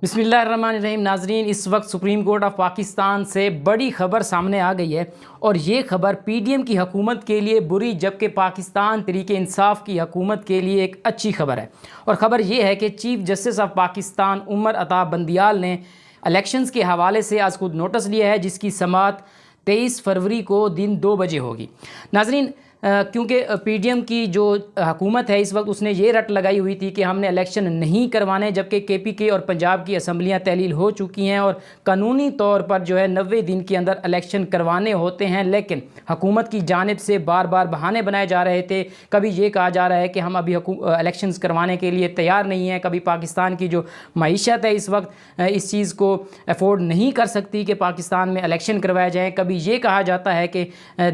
بسم اللہ الرحمن الرحیم۔ ناظرین، اس وقت سپریم کورٹ آف پاکستان سے بڑی خبر سامنے آ گئی ہے، اور یہ خبر پی ڈی ایم کی حکومت کے لیے بری، جبکہ پاکستان تحریک انصاف کی حکومت کے لیے ایک اچھی خبر ہے۔ اور خبر یہ ہے کہ chief justice of Pakistan Umar Ata Bandial نے الیکشنز کے حوالے سے آج خود نوٹس لیا ہے، جس کی سماعت 23 فروری کو دن 2 بجے ہوگی۔ ناظرین، کیونکہ پی ڈی ایم کی جو حکومت ہے اس وقت، اس نے یہ رٹ لگائی ہوئی تھی کہ ہم نے الیکشن نہیں کروانے، جبکہ کے پی کے اور پنجاب کی اسمبلیاں تحلیل ہو چکی ہیں اور قانونی طور پر جو ہے 90 دن کے اندر الیکشن کروانے ہوتے ہیں، لیکن حکومت کی جانب سے بار بار بہانے بنائے جا رہے تھے۔ کبھی یہ کہا جا رہا ہے کہ ہم ابھی الیکشنز کروانے کے لیے تیار نہیں ہیں، کبھی پاکستان کی جو معیشت ہے اس وقت اس چیز کو افورڈ نہیں کر سکتی کہ پاکستان میں الیکشن کروائے جائیں، کبھی یہ کہا جاتا ہے کہ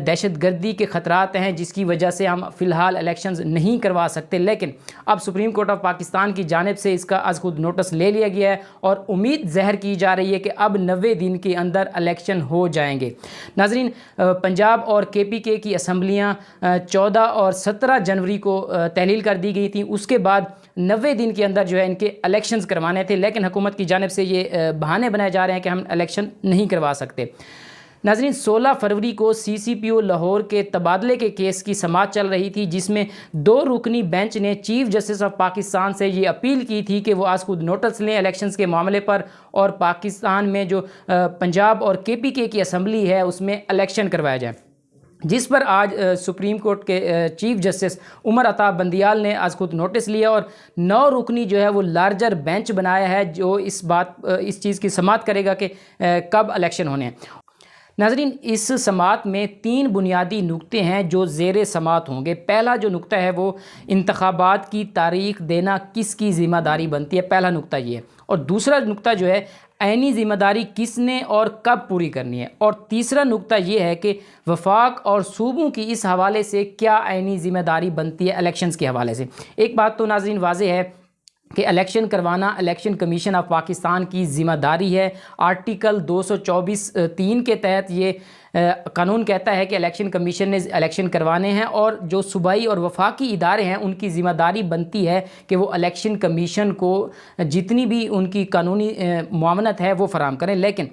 دہشت گردی کے خطرات ہیں جس کی وجہ سے ہم فی الحال الیکشنز نہیں کروا سکتے۔ لیکن اب سپریم کورٹ آف پاکستان کی جانب سے اس کا از خود نوٹس لے لیا گیا ہے، اور امید ظاہر کی جا رہی ہے کہ اب 90 دن کے اندر الیکشن ہو جائیں گے۔ ناظرین، پنجاب اور کے پی کے کی اسمبلیاں 14 اور 17 جنوری کو تحلیل کر دی گئی تھیں، اس کے بعد 90 دن کے اندر جو ہے ان کے الیکشنز کروانے تھے، لیکن حکومت کی جانب سے یہ بہانے بنائے جا رہے ہیں کہ ہم الیکشن نہیں کروا سکتے۔ ناظرین، 16 فروری کو سی سی پی او لاہور کے تبادلے کے کیس کی سماعت چل رہی تھی، جس میں 2 رکنی بینچ نے چیف جسٹس آف پاکستان سے یہ اپیل کی تھی کہ وہ آج خود نوٹس لیں الیکشنز کے معاملے پر، اور پاکستان میں جو پنجاب اور کے پی کے کی اسمبلی ہے اس میں الیکشن کروایا جائے، جس پر آج سپریم کورٹ کے چیف جسٹس عمر عطا بندیال نے آج خود نوٹس لیا اور 9 رکنی جو ہے وہ لارجر بینچ بنایا ہے، جو اس چیز کی سماعت کرے گا کہ کب الیکشن ہونے ہیں۔ ناظرین، اس سماعت میں 3 بنیادی نکتے ہیں جو زیر سماعت ہوں گے۔ پہلا جو نکتہ ہے وہ انتخابات کی تاریخ دینا کس کی ذمہ داری بنتی ہے، پہلا نکتہ یہ ہے، اور دوسرا نکتہ جو ہے عینی ذمہ داری کس نے اور کب پوری کرنی ہے، اور تیسرا نکتہ یہ ہے کہ وفاق اور صوبوں کی اس حوالے سے کیا عینی ذمہ داری بنتی ہے الیکشنز کے حوالے سے۔ ایک بات تو ناظرین واضح ہے کہ الیکشن کروانا الیکشن کمیشن آف پاکستان کی ذمہ داری ہے۔ آرٹیکل 224(3) کے تحت یہ قانون کہتا ہے کہ الیکشن کمیشن نے الیکشن کروانے ہیں، اور جو صوبائی اور وفاقی ادارے ہیں ان کی ذمہ داری بنتی ہے کہ وہ الیکشن کمیشن کو جتنی بھی ان کی قانونی معاونت ہے وہ فراہم کریں۔ لیکن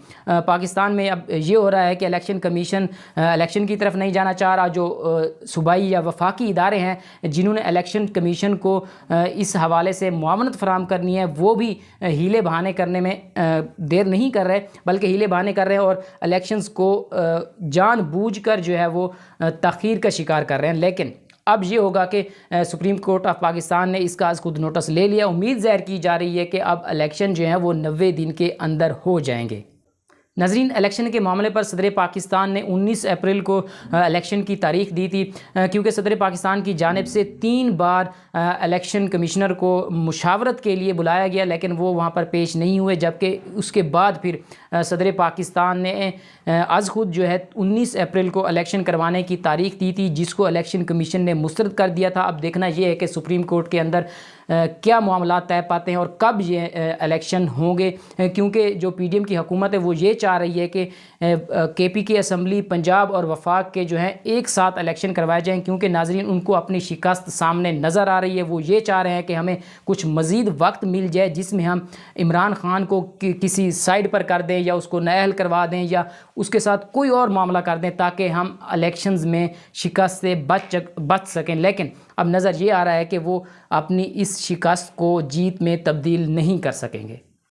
پاکستان میں اب یہ ہو رہا ہے کہ الیکشن کمیشن الیکشن کی طرف نہیں جانا چاہ رہا۔ جو صوبائی یا وفاقی ادارے ہیں جنہوں نے الیکشن کمیشن کو اس حوالے سے معاونت فراہم کرنی ہے، وہ بھی ہیلے بہانے کرنے میں دیر نہیں کر رہے، بلکہ ہیلے بہانے کر رہے ہیں اور الیکشنز کو جان بوجھ کر جو ہے وہ تاخیر کا شکار کر رہے ہیں۔ لیکن اب یہ ہوگا کہ سپریم کورٹ آف پاکستان نے اس کا از خود نوٹس لے لیا۔ امید ظاہر کی جا رہی ہے کہ اب الیکشن جو ہیں وہ 90 دن کے اندر ہو جائیں گے۔ ناظرین، الیکشن کے معاملے پر صدر پاکستان نے 19 اپریل کو الیکشن کی تاریخ دی تھی، کیونکہ صدر پاکستان کی جانب سے 3 بار الیکشن کمشنر کو مشاورت کے لیے بلایا گیا، لیکن وہ وہاں پر پیش نہیں ہوئے، جبکہ اس کے بعد پھر صدر پاکستان نے از خود جو ہے 19 اپریل کو الیکشن کروانے کی تاریخ دی تھی، جس کو الیکشن کمیشن نے مسترد کر دیا تھا۔ اب دیکھنا یہ ہے کہ سپریم کورٹ کے اندر کیا معاملات طے پاتے ہیں اور کب یہ الیکشن ہوں گے، کیونکہ جو پی ڈی ایم کی حکومت ہے وہ یہ چاہ رہی ہے کہ کے پی کے اسمبلی، پنجاب اور وفاق کے جو ہیں ایک ساتھ الیکشن کروائے جائیں، کیونکہ ناظرین ان کو اپنی شکست سامنے نظر آ رہی ہے۔ وہ یہ چاہ رہے ہیں کہ ہمیں کچھ مزید وقت مل جائے جس میں ہم عمران خان کو کسی سائڈ پر کر دیں، یا اس کو نااہل کروا دیں، یا اس کے ساتھ کوئی اور معاملہ کر دیں، تاکہ ہم الیکشنز میں شکست سے بچ سکیں۔ لیکن اب نظر یہ آ رہا ہے کہ وہ اپنی اس شکست کو جیت میں تبدیل نہیں کر سکیں گے۔